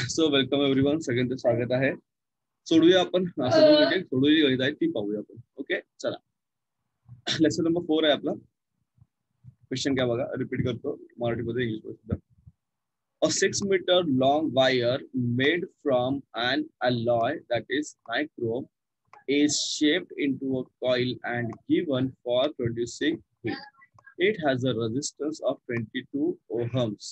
So welcome everyone, सगळ्यांचं स्वागत आहे. सोडूया आपण सोडवली गणित आहे ती पाहूया आपण. ओके, चला. लेसन नंबर 4 आहे आपला. क्वेश्चन काय बघा, रिपीट करतो मराठीमध्ये, इंग्लिशमध्ये सुद्धा. A 6-meter long wire made from an alloy that is nichrome is shaped into a coil and given for producing heat. It has a resistance of 22 ohms.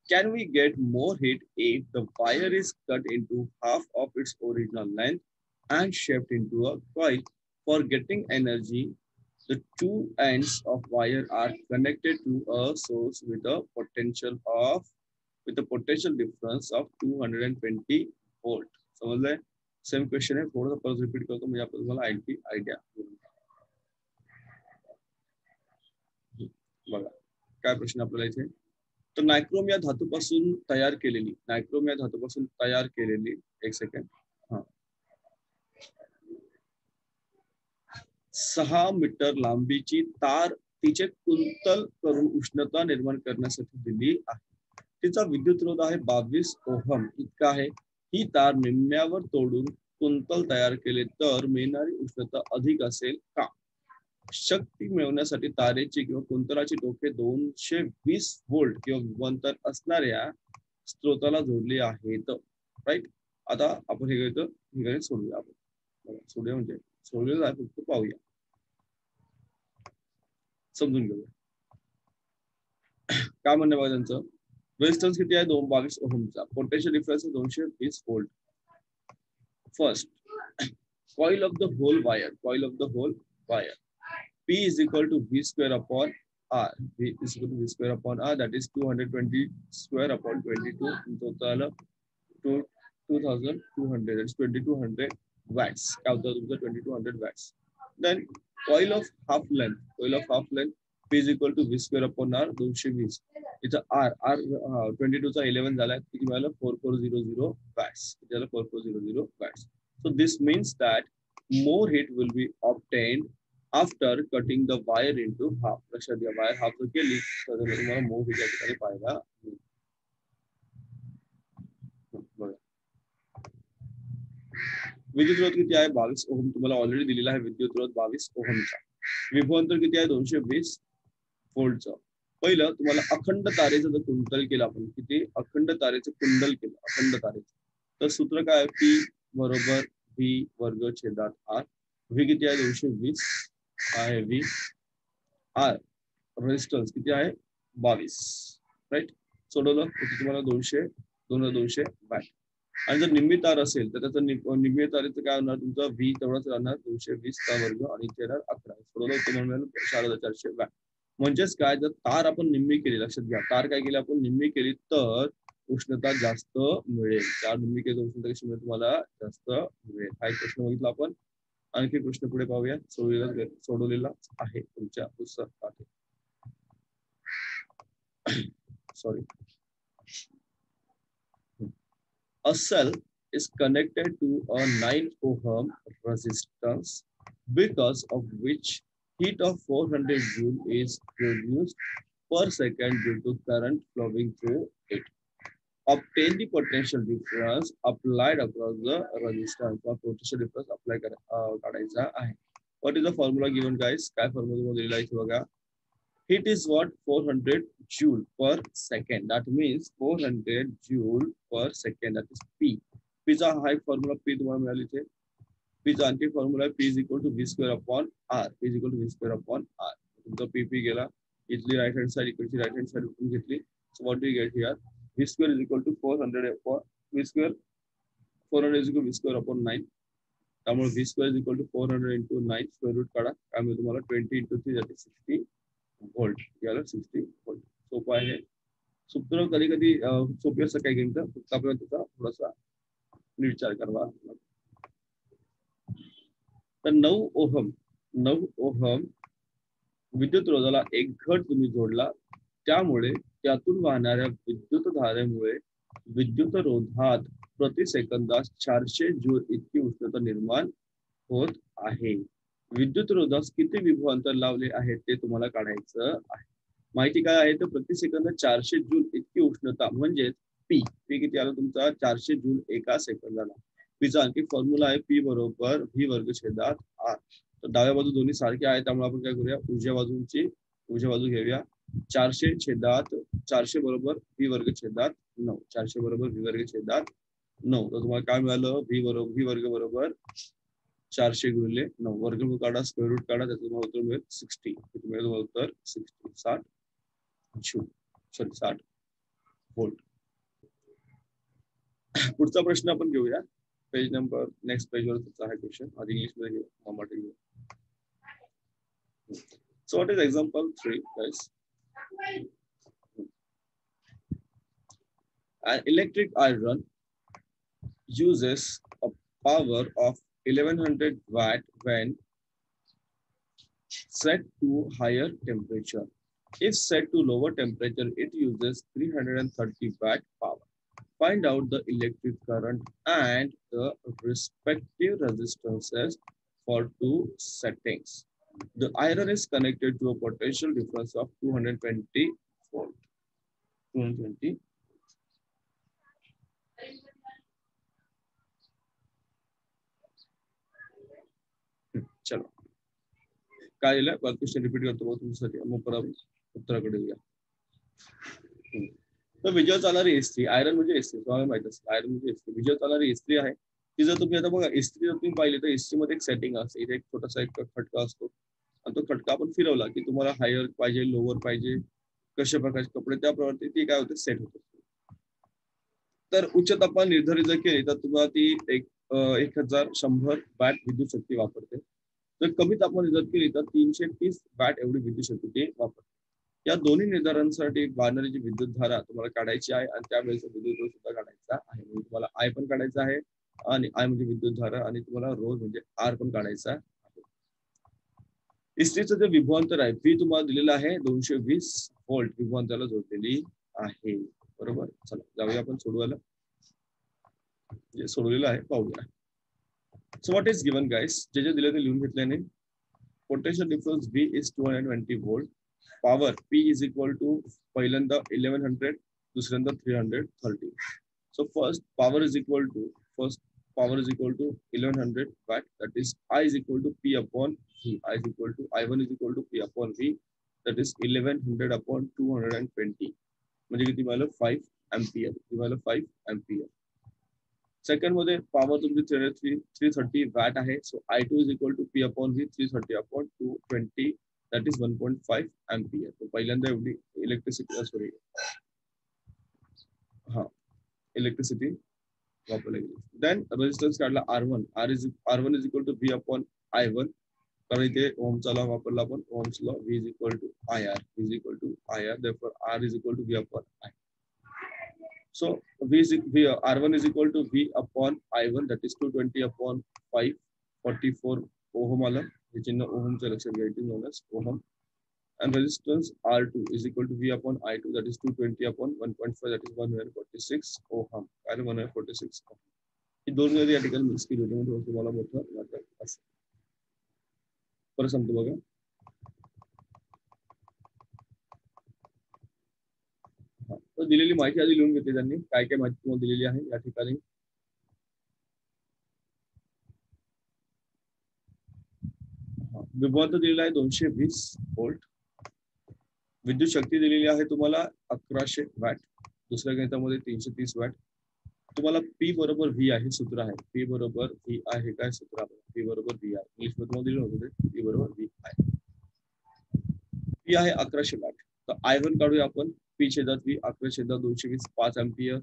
Can we get more heat if the wire is cut into half of its original length and shaped into a coil? For getting energy, the two ends of wire are connected to a source with a potential difference of 220 volt. समजलंय? Same question आहे, थोडं परत repeat करतो म्हणजे आपण तुम्हाला idea. बघा काय प्रश्न आपल्याला इथे. तर नायक्रोम या धातूपासून तयार केलेली एक सेकंड 6 मीटर लांबीची तार तिचे कुंतल करून उष्णता निर्माण करण्यासाठी दिली आहे. तिचा विद्युतरोध आहे 22 ओहम इतका आहे. ही तार निम्म्यावर तोडून कुंतल तयार केले तर मिळणारी उष्णता अधिक असेल का? शक्ती मिळवण्यासाठी तारेची किंवा कुंतलाची टोके 220 व्होल्ट किंवा विभवांतर असणाऱ्या स्त्रोताला जोडली आहेत. राईट. आता आपण हे गणित सोडूया. आपण सोडूया म्हणजे सोडलेलं आहे, फक्त पाहूया, समजून घेऊया. काय म्हणणं बघा त्यांचं. रेजिस्टन्स किती आहे? 22 ओहमचा. Potential difference 220 volt. First, coil of the whole wire P is equal to V square upon R. V is equal to V square upon R, that is 220 square upon 22 in total 2200. That's 2200 watts. काय होतं तुमचं? 2200 watts. Then coil of half length P is equal to V square upon R 220. इथं R 22 चा 11 झाला, किती मिळालं? 4400 watts. किती झालं? 4400 watts. So this means that more heat will be obtained after cutting the wire into half. लक्षात घ्या, wire half केली तर तुम्हाला मोर हीट या ठिकाणी पाहायला मिळेल. विद्युतरोध किती आहे? 22 ओहम. तुम्हाला ऑलरेडी दिलेला आहे विद्युतरोध 22 ओहमचा. विभवांतर किती आहे? 220 व्होल्टचं. पहिलं तुम्हाला अखंड तारेचं जर कुंतल केलं आपण, किती अखंड तारेचं कुंडल केलं अखंड तारेचं, तर सूत्र काय? P बरोबर V वर्ग छेदात R. V किती आहे? 220 आहे V. R रेजिस्टन्स किती आहे? 22. राईट. सोडवलं किती तुम्हाला? 200 वॅट. आणि जर निम्मी तार असेल तर त्याचं निम्मी तारेचं काय होणार? तुमचा V तेवढाच राहणार, 220 चा वर्ग आणि 11. सोडवलं होतं म्हणून 4400 वॅट. म्हणजेच काय, जर तार आपण निम्मी केली, लक्षात घ्या, तार काय केली आपण? निम्मी केली तर उष्णता जास्त मिळेल. तार निम्मी केली तर उष्णता कशी मिळेल? तुम्हाला जास्त मिळेल. हा एक प्रश्न बघितला आपण. आणखी प्रश्न पुढे पाहूया. सोडवलेला आहे तुमच्या पुस्तकात. Sorry. A cell is connected to a 9 ohm resistance because of which heat of 400 joule is produced per second due to current flowing through it. Obtain the potential difference applied across the resistance. Potential difference apply काढायचा आहे. What is the formula given, guys? काय formula दिलेला आहे बघा. Heat is what? 400 joule per second. That means 400 joule per second. That is P. P चा हा formula P तुम्हाला मिळाला इथे. P चा आणखी formula P is equal to V square upon R. P is equal to V square upon R. तुमचा P गेला. इथली राईट हँड साइड, इकडची राईट हँड साइड उठून घेतली. So what do you get here? V square is equal to 400 upon V square. 400 is equal to V square upon 9. त्यामुळे V square is equal to 400 into 9 square root काढा. त्यामुळे तुम्हाला 20 into 3 that is 60 volt. याला 60 volt. सोपं आहे. सूत्र कधी कधी सोपी असं काही घेऊन फक्त आपल्याला त्याचा थोडासा विचार करावा. तर 9 ओहम विद्युतरोधाला एक घट तुम्ही जोडला, त्यामुळे त्यातून वाहणाऱ्या विद्युत धारेमुळे विद्युतरोधात प्रति सेकंदास 400 जूल इतकी उष्णता निर्माण होत आहे. विद्युतरोधास किती विभवांतर लावले आहे ते तुम्हाला काढायचं आहे. माहिती काय आहे? तर प्रति सेकंद 400 जूल इतकी उष्णता, म्हणजे पी किती आला तुमचा 400 जूल एका सेकंदाला. पीचा आणखी फॉर्म्युला आहे पी बरोबर व्ही वर्ग छेदात आर. तर डाव्या बाजू दोन्ही सारख्या आहेत त्यामुळे आपण काय करूया उजव्या बाजू घेऊया 400 बरोबर व्ही वर्ग छेदात 9. 400 बरोबर व्ही वर्ग छेदात 9. तर तुम्हाला काय मिळालं व्ही वर्ग बरोबर 400 गुणिले 9. वर्गमूळ काढा स्क्वेअर रूट काढा त्याचं तुम्हाला उत्तर मिळेल 60. मिळेल उत्तर 60 जूल 60 व्होल्ट. पुढचा प्रश्न आपण घेऊया पेज नंबर नेक्स्ट पेजवरचा आहे क्वेश्चन. आधी इंग्लिश मध्ये घेऊ मराठी घेऊ. So what is example 3 guys? An electric iron uses a power of 1100 watt when set to higher temperature. If set to lower temperature, it uses 330 watt power. Find out the electric current and the respective resistances for two settings. The iron is connected to a potential difference of 220 volt. 220. चलो काय दिलं question repeat करतो बघ तुमच्यासाठी मग परत उत्तराकडे येऊया. तर विजेवर चालणारी इस्त्री आयरन म्हणजे इस्त्री तुम्हाला माहित असेल आयरन म्हणजे इस्त्री विजेवर चालणारी इस्त्री आहे. ती जर तुम्ही आता बघा इस्त्री जर तुम्ही पाहिली तर इस्त्रीमध्ये एक सेटिंग असते. इथे एक छोटासा एक खटका असतो आणि तो खटका आपण फिरवला की तुम्हाला हायर पाहिजे लोअर पाहिजे कशा प्रकारचे कपडे त्याप्रमाणे ती काय होते सेट होते. तर उच्च तापमान निर्धारित जर केले तर तुम्हाला ती 1100 वॅट विद्युत शक्ती वापरते. तर कमी तापमान निर्धारित केली तर 330 वॅट एवढी विद्युत शक्ती ते वापरते. या दोन्ही निर्धारांसाठी वाढणारी जी विद्युत धारा तुम्हाला काढायची आहे आणि त्यावेळेस विद्युत रोध सुद्धा काढायचा आहे. म्हणजे तुम्हाला आय पण काढायचा आहे आणि आय म्हणजे विद्युत धारा आणि तुम्हाला रोध म्हणजे आर पण काढायचा आहे. इस्त्रीचं जे विभवांतर आहे व्ही तुम्हाला दिलेलं आहे 220 व्होल्ट विभवांतराला जोडलेली आहे. बरोबर. चला जाऊया आपण सोडवायला जे सोडवलेलं आहे पाहूया. So what is given guys जे जे दिले ते लिहून घेतल्याने potential difference V is 220 volt. Power P is equal to पहिल्यांदा 1100 दुसऱ्यांदा 330. So first power is equal to 1100 watt that is I is equal to P upon V. I1 is equal to P upon V that is 1100 upon 220 म्हणजे किती मिळालं 5 ampere. किती मिळालं 5 ampere. Second मध्ये power तुमची 330 watt आहे. So I2 is equal to P upon V 330 upon 220 that is 1.5 ampere. तो पहिल्यांदा एवढी इलेक्ट्रिसिटी इलेक्ट्रिसिटी वापरली गेली. देन रेजिस्टन्स काढला R1. R1 is equal to V upon I1 कारण इथे ओमचा लॉ वापरला आपण ohm's law V is equal to IR therefore R is equal to V upon I. So R1 is equal to V upon I1 that is 220 upon 5 44 ohm आलं. हे चिन्ह ओहमचं लक्षात घ्यायचं known as ohm. And resistance R2 is equal to V upon I2 that is 220 upon 1.5 that is 146 ohm. काय 146 ohm. ही दोन वेळी या ठिकाणी मिक्स केली होती म्हणजे तुम्हाला मोठं वाटत असेल. परत सांगतो बघा. तर दिलेली माहिती आधी लिहून घेतली त्यांनी काय काय माहिती तुम्हाला दिलेली आहे या ठिकाणी. विभवांतर दिलेला आहे 220 व्होल्ट. विद्युत शक्ती दिलेली आहे तुम्हाला 1100 वॅट. दुसऱ्या गणितामध्ये 330 वॅट. तुम्हाला P बरोबर V आहे सूत्र आहे. P बरोबर V आहे काय सूत्र आहे P बरोबर V आहे. इंग्लिश मध्ये तुम्हाला दिलं होतं P बरोबर V आहे. P आहे 1100 वॅट. तर I1 काढूया आपण. P छेदात V 11 220 5 ampere.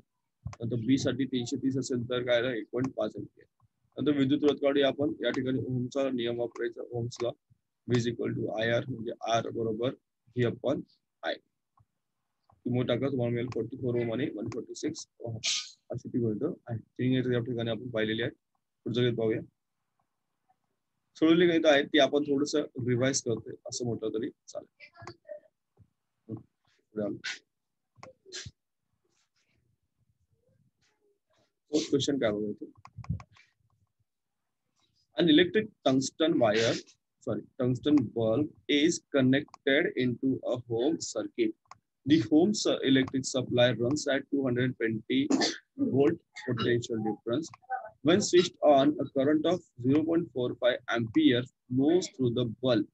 नंतर B साठी 330 असेल तर काय आहे 1.5 एम्पियर. नंतर विद्युत रोध काढूया आपण. या ठिकाणी ओहमचा नियम वापरायचा ohm's law V is equal to IR म्हणजे R बरोबर V upon I. किंमत टाका तुम्हाला मिळेल 44 ओम आणि 146 ओहम अशी ती गोष्ट आहे. तीन गणित या ठिकाणी आपण पाहिलेली आहे. पुढचं गणित पाहूया. सोडवलेली गणित आहेत ती आपण थोडस रिवाइज करतोय असं म्हटलं तरी चालेल. क्वेश्चन काय बघायचं. An electric tungsten bulb is connected into a home circuit. The home's electric supply runs at 220 volt potential difference. When switched on, a current of 0.45 ampere flows through the bulb.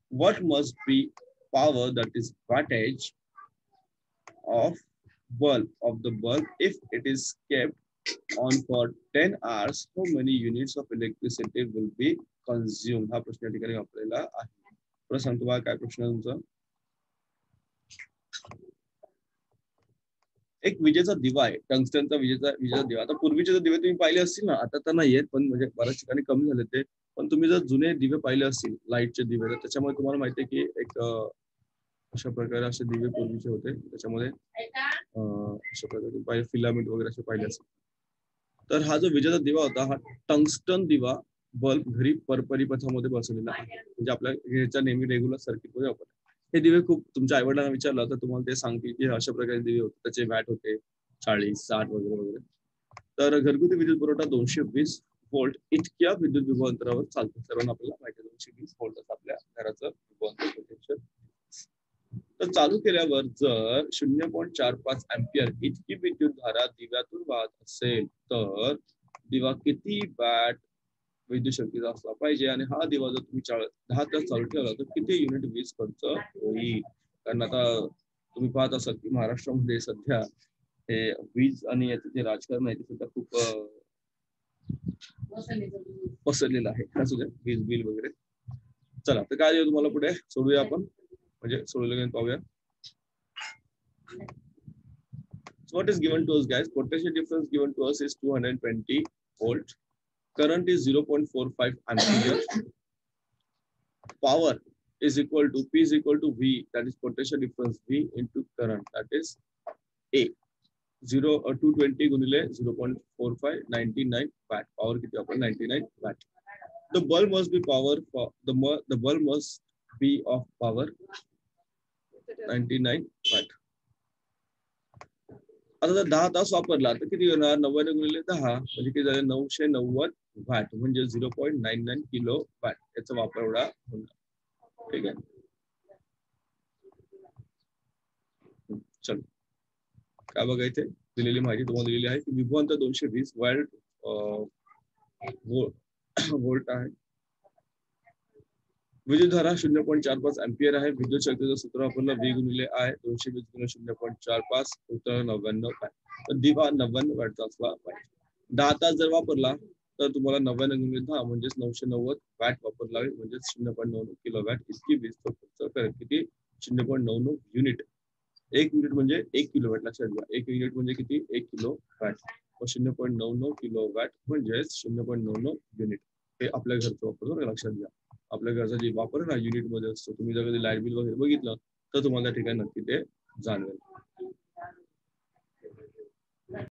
What must be power, that is wattage, of the bulb if it is kept on for 10 hours? How many units of electricity will be consumed? हा प्रश्न या ठिकाणी आपल्याला आहे. तुला सांगतो बघा काय प्रश्न आहे तुमचा. एक विजेचा दिवा आहे, टंगस्टनचा विजेचा दिवा. आता पूर्वीचे दिवे तुम्ही पाहिले असतील ना, आता तर नाही आहेत, पण म्हणजे बऱ्याच ठिकाणी कमी झाले ते. पण तुम्ही जर जुने दिवे पाहिले असतील, लाईटचे दिवे, तर त्याच्यामध्ये तुम्हाला माहिती आहे की एक अशा प्रकारे असे दिवे पूर्वीचे होते. त्याच्यामध्ये अशा प्रकारे पाहिले फिलामेंट वगैरे असे पाहिले असतील. तर हा जो विजेचा दिवा होता, हा टंगस्टन दिवा बल्ब घरी परिपथामध्ये बसवलेला आहे. म्हणजे आपल्या ह्याच्या नेहमी रेग्युलर सर्किटमध्ये वापरतात. हे दिवे खूप तुमच्या आईवडिलांना विचारलं तर तुम्हाला ते सांगतील की अशा प्रकारे दिवे होते, त्याचे वॅट होते 40, 60 वगैरे वगैरे. तर घरगुती विद्युत पुरवठा 220 व्होल्ट इतक्या विद्युत विभवांतरावर चालतो. सर्वांना आपल्याला माहिती आहे 220 व्होल्ट आपल्या घराचं विभवांतर पोटेन्शियल. तर चालू केल्यावर जर 0.45 अँपिअर इतकी विद्युत धारा दिव्यातून वाहत असेल तर दिवा किती वॅट विद्युत शक्तीचा असला पाहिजे, आणि हा दिवा जर तुम्ही 10 तास चालू ठेवला तर किती युनिट वीज खर्च होईल. कारण आता तुम्ही पाहत असाल की महाराष्ट्रामध्ये सध्या हे वीज आणि याचं जे राजकारण आहे ते सुद्धा खूप पसरलेलं आहे. असू द्या, वीज बिल वगैरे. चला तर काय देऊ तुम्हाला पुढे, सोडूया आपण, म्हणजे सोडवलं पाहूया. So what is given to us, guys? Potential difference given to us is 220 volt. Current is 0.45 ampere. Power is equal to P is equal to V, that is potential difference V into current, that is A. 220 गुणिले 0.45 99 watt. Power किती आपण 99 watt. The bulb must be power for the bulb must be of power 99 watt. आता जर 10 तास वापरला तर किती होणार, 99 गुणिले 10 म्हणजे किती झाले 990 वॅट, म्हणजे 0.99 किलो वॅट याचा वापर एवढा होणार. ठीक आहे, चलो काय बघा इथे दिलेली माहिती तुम्हाला दिलेली आहे की विभवांतर 220 व्होल्ट आहे. विद्युतधारा 0.45 अँपिअर आहे. विद्युत शक्तीचं सूत्र वापरलं V गुणिले I, 220 गुणिले 0.45 उत्तर 99 वॅट. तर दिवा 99 वॅटचा असला पाहिजे. 10 तास जर वापरला तर तुम्हाला 99 गुणिले 10 म्हणजेच 990 वॅट वापरला आहे, म्हणजेच 0.99 किलो वॅट इतकी वीज खर्च करेल. किती, 0.99 युनिट. 1 युनिट म्हणजे 1 किलो वॅट, लक्षात घ्या. 1 युनिट म्हणजे किती, 1 किलो वॅट. 0.99 किलो वॅट म्हणजेच 0.99 युनिट. हे आपल्या घरचं वापरतो, लक्षात घ्या. आपल्या घरचा जे वापर ना युनिट मध्ये असतो. तुम्ही जर कधी लाईट बिल वगैरे बघितलं तर तुम्हाला त्या ठिकाणी नक्की ते जाणवेल.